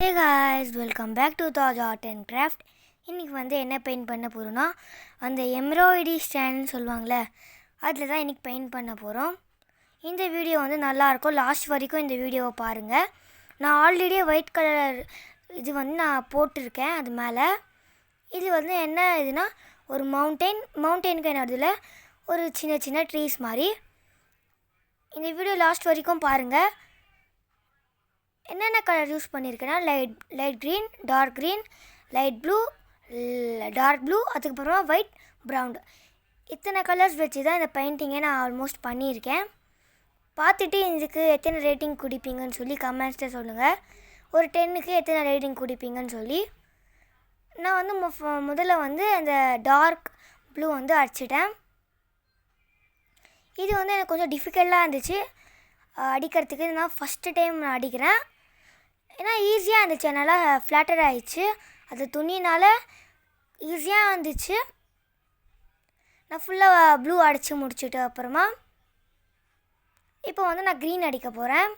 Hey guys, welcome back to Taj Art and Craft. இன்றைக்கி என்ன paint பண்ண போகிறோன்னா அந்த எம்ப்ராய்டரி ஸ்டாண்ட்னு சொல்லுவாங்களே அதில் தான் இன்றைக்கி பெயிண்ட் பண்ண போகிறோம். இந்த வீடியோ நல்லாயிருக்கும், லாஸ்ட் வரைக்கும் இந்த வீடியோவை பாருங்கள். நான் ஆல்ரெடி ஒயிட் கலர் இது நான் போட்டிருக்கேன். அது மேலே இது என்ன இதுனா ஒரு மவுண்டெயினுக்கு நடுவில் ஒரு சின்ன சின்ன ட்ரீஸ் மாதிரி. இந்த வீடியோ லாஸ்ட் வரைக்கும் பாருங்கள். என்னென்ன கலர் யூஸ் பண்ணியிருக்கேன்னா light green, dark green, light blue, dark blue, அதுக்கப்புறமா ஒயிட், ப்ரௌன். இத்தனை கலர்ஸ் வச்சு தான் இந்த பெயிண்டிங்கை நான் ஆல்மோஸ்ட் பண்ணியிருக்கேன். பார்த்துட்டு இதுக்கு எத்தனை ரேட்டிங் கொடுப்பீங்கன்னு சொல்லி கமெண்ட்ஸில் சொல்லுங்கள். ஒரு 10க்கு எத்தனை ரேட்டிங் கொடுப்பீங்கன்னு சொல்லி. நான் முதல்ல அந்த டார்க் ப்ளூ அடிச்சிட்டேன். இது எனக்கு கொஞ்சம் டிஃபிகல்ட்டாக இருந்துச்சு அடிக்கிறதுக்கு. நான் ஃபஸ்ட்டு டைம் நான் அடிக்கிறேன். ஏன்னா ஈஸியாக இருந்துச்சு, நல்லா ஃப்ளாட்டர் ஆகிடுச்சு. அது துணினால் ஈஸியாக வந்துச்சு. நான் ஃபுல்லாக ப்ளூ அடித்து முடிச்சுட்டு அப்புறமா இப்போ நான் க்ரீன் அடிக்க போகிறேன்.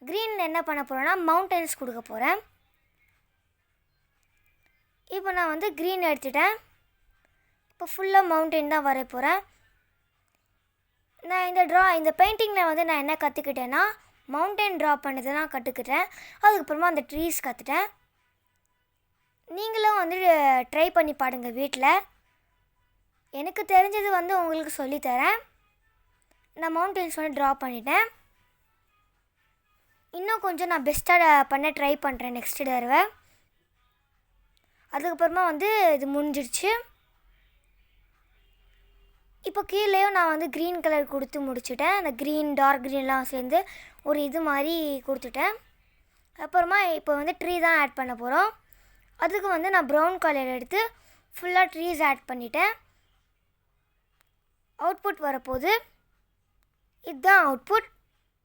க்ரீன் என்ன பண்ண போகிறேன்னா மவுண்டன்ஸ் கொடுக்க போகிறேன். இப்போ நான் க்ரீன் எடுத்துட்டேன். இப்போ ஃபுல்லாக மவுண்டைன் தான் வரைய போகிறேன். நான் இந்த பெயிண்டிங்கில் நான் என்ன கற்றுக்கிட்டேன்னா மவுண்டைன் ட்ரா பண்ணதை நான் கற்றுக்கிட்டேன். அதுக்கப்புறமா அந்த ட்ரீஸ் கற்றுட்டேன். நீங்களும் ட்ரை பண்ணி பாருங்கள் வீட்டில். எனக்கு தெரிஞ்சது உங்களுக்கு சொல்லித்தரேன். நான் மவுண்டைன்ஸ் ட்ரா பண்ணிட்டேன். இன்னும் கொஞ்சம் நான் பெஸ்ட்டாக பண்ண ட்ரை பண்ணுறேன் நெக்ஸ்ட் தடவை. அதுக்கப்புறமா இது முடிஞ்சிடுச்சு. இப்போ கீழேயும் நான் க்ரீன் கலர் கொடுத்து முடிச்சுட்டேன். அந்த க்ரீன், டார்க் க்ரீன்லாம் சேர்ந்து ஒரு இது மாதிரி கொடுத்துட்டேன். அப்புறமா இப்போ ட்ரீ தான் ஆட் பண்ண போகிறோம். அதுக்கு நான் ப்ரௌன் கலர் எடுத்து ஃபுல்லாக ட்ரீஸ் ஆட் பண்ணிட்டேன். அவுட்புட் வரப்போகுது. இதுதான் அவுட்புட்.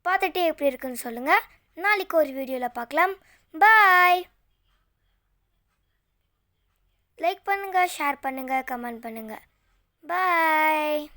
பார்த்துட்டு எப்படி இருக்குன்னு சொல்லுங்கள். நாளைக்கு ஒரு வீடியோவில் பார்க்கலாம். பாய். லைக் பண்ணுங்கள், ஷேர் பண்ணுங்கள், கமெண்ட் பண்ணுங்கள். Bye.